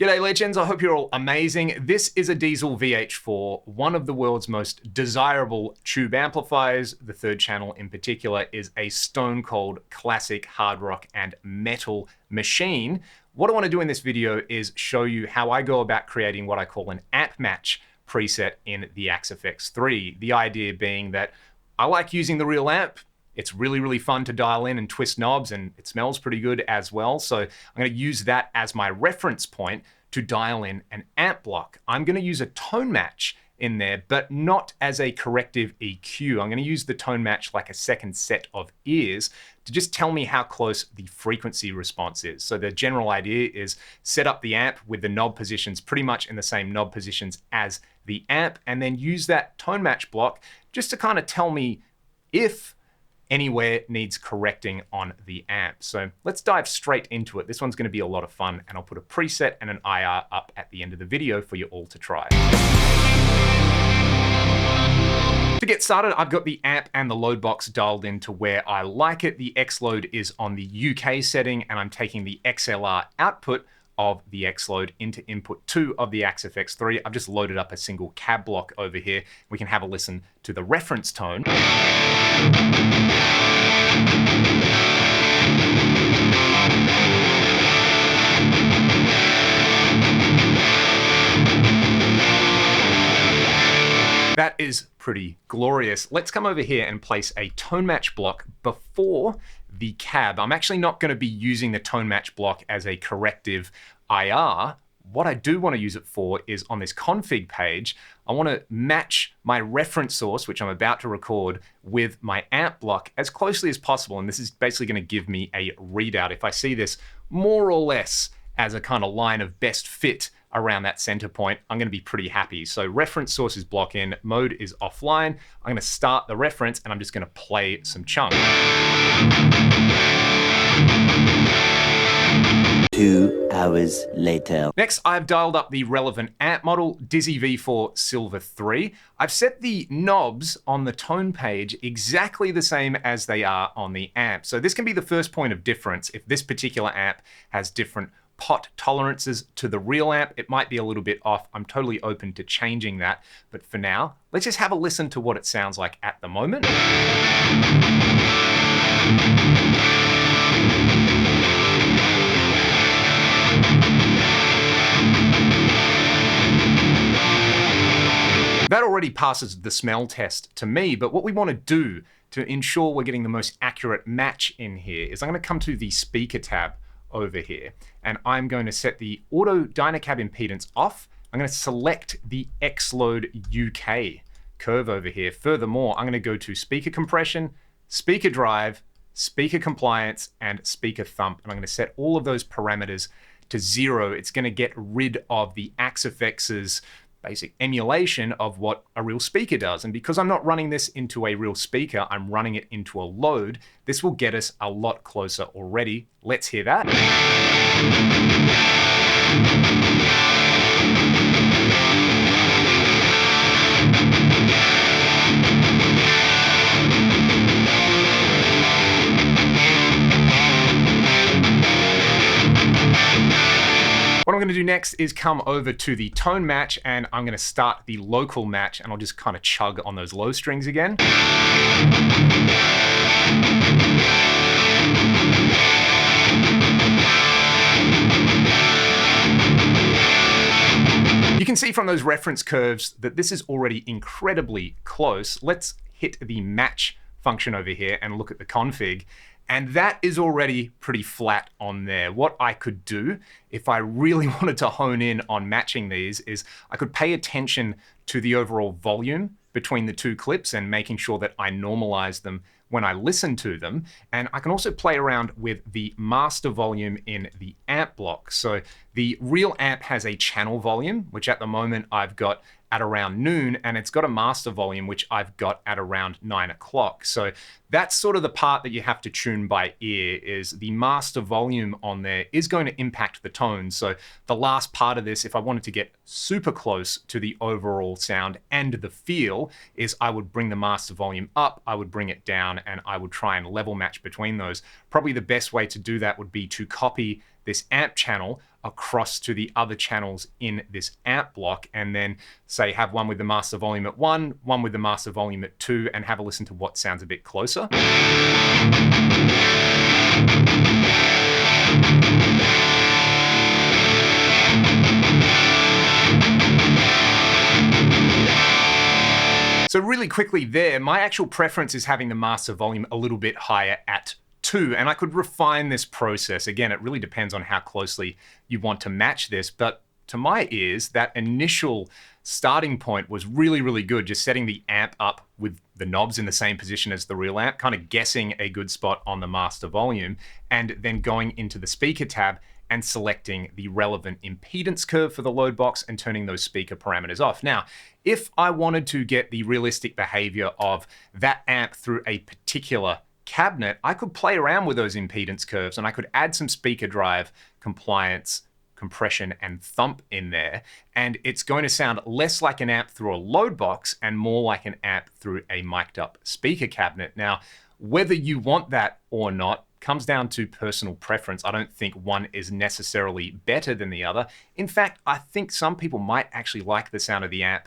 G'day legends, I hope you're all amazing. This is a DIezel VH4, one of the world's most desirable tube amplifiers. The third channel in particular is a stone cold classic hard rock and metal machine. What I want to do in this video is show you how I go about creating what I call an amp match preset in the Axe-FX3. The idea being that I like using the real amp. It's really fun to dial in and twist knobs, and it smells pretty good as well. So I'm going to use that as my reference point to dial in an amp block. I'm going to use a tone match in there, but not as a corrective EQ. I'm going to use the tone match like a second set of ears to just tell me how close the frequency response is. So the general idea is set up the amp with the knob positions pretty much in the same knob positions as the amp, and then use that tone match block just to kind of tell me if anywhere needs correcting on the amp. So let's dive straight into it. This one's going to be a lot of fun, and I'll put a preset and an IR up at the end of the video for you all to try. To get started, I've got the amp and the load box dialed in to where I like it. The X load is on the UK setting, and I'm taking the XLR output of the X load into input 2 of the Axe-FX3. I've just loaded up a single cab block over here. We can have a listen to the reference tone. That is pretty glorious. Let's come over here and place a tone match block before the cab. I'm actually not going to be using the tone match block as a corrective IR. What I do want to use it for is on this config page, I want to match my reference source, which I'm about to record, with my amp block as closely as possible. And this is basically going to give me a readout. If I see this more or less as a kind of line of best fit around that center point, I'm going to be pretty happy. So reference source is block in, mode is offline. I'm going to start the reference, and I'm just going to play some chunk. 2 hours later. Next, I've dialed up the relevant amp model, Dizzy V4 Silver 3. I've set the knobs on the tone page exactly the same as they are on the amp. So this can be the first point of difference. If this particular amp has different pot tolerances to the real amp, it might be a little bit off. I'm totally open to changing that. But for now, let's just have a listen to what it sounds like at the moment. That already passes the smell test to me, but what we want to do to ensure we're getting the most accurate match in here is I'm going to come to the speaker tab over here, and I'm going to set the auto Dynacab impedance off. I'm going to select the X load UK curve over here. Furthermore, I'm going to go to speaker compression, speaker drive, speaker compliance, and speaker thump, and I'm going to set all of those parameters to 0. It's going to get rid of the Axe-FX's basic emulation of what a real speaker does. And because I'm not running this into a real speaker, I'm running it into a load, this will get us a lot closer already. Let's hear that. What I'm going to do next is come over to the tone match, and I'm going to start the local match, and I'll just kind of chug on those low strings again. You can see from those reference curves that this is already incredibly close. Let's hit the match function over here and look at the config. And that is already pretty flat on there. What I could do, if I really wanted to hone in on matching these, is I could pay attention to the overall volume between the two clips and making sure that I normalize them when I listen to them. And I can also play around with the master volume in the amp block. So the real amp has a channel volume, which at the moment I've got at around noon, and it's got a master volume, which I've got at around 9 o'clock. So that's sort of the part that you have to tune by ear, is the master volume on there is going to impact the tone. So the last part of this, if I wanted to get super close to the overall sound and the feel, is I would bring the master volume up, I would bring it down, and I would try and level match between those. Probably the best way to do that would be to copy this amp channel across to the other channels in this amp block, and then say have one with the master volume at 1, one with the master volume at 2, and have a listen to what sounds a bit closer. So really quickly there, my actual preference is having the master volume a little bit higher at 2, and I could refine this process. Again, it really depends on how closely you want to match this, but to my ears, that initial starting point was really, really good, just setting the amp up with the knobs in the same position as the real amp, kind of guessing a good spot on the master volume, and then going into the speaker tab and selecting the relevant impedance curve for the load box and turning those speaker parameters off. Now, if I wanted to get the realistic behavior of that amp through a particular cabinet, I could play around with those impedance curves and I could add some speaker drive, compliance, compression, and thump in there. And it's going to sound less like an amp through a load box and more like an amp through a mic'd up speaker cabinet. Now, whether you want that or not comes down to personal preference. I don't think one is necessarily better than the other. In fact, I think some people might actually like the sound of the amp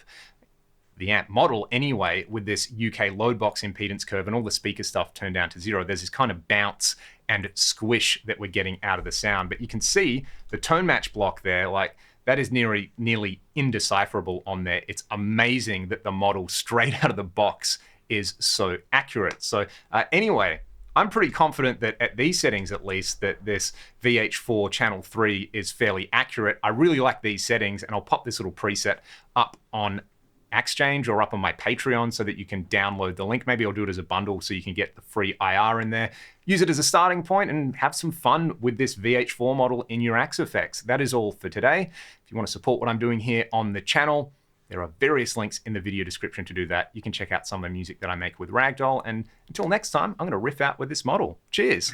model anyway, with this UK load box impedance curve and all the speaker stuff turned down to 0. There's this kind of bounce and squish that we're getting out of the sound. But you can see the tone match block there, like that is nearly indecipherable on there. It's amazing that the model straight out of the box is so accurate. So anyway, I'm pretty confident that at these settings, at least, that this VH4 channel 3 is fairly accurate. I really like these settings, and I'll pop this little preset up on Exchange or up on my Patreon so that you can download the link. Maybe I'll do it as a bundle so you can get the free IR in there. Use it as a starting point and have some fun with this VH4 model in your Axe effects. That is all for today. If you want to support what I'm doing here on the channel, there are various links in the video description to do that. You can check out some of the music that I make with Ragdoll. And until next time, I'm going to riff out with this model. Cheers.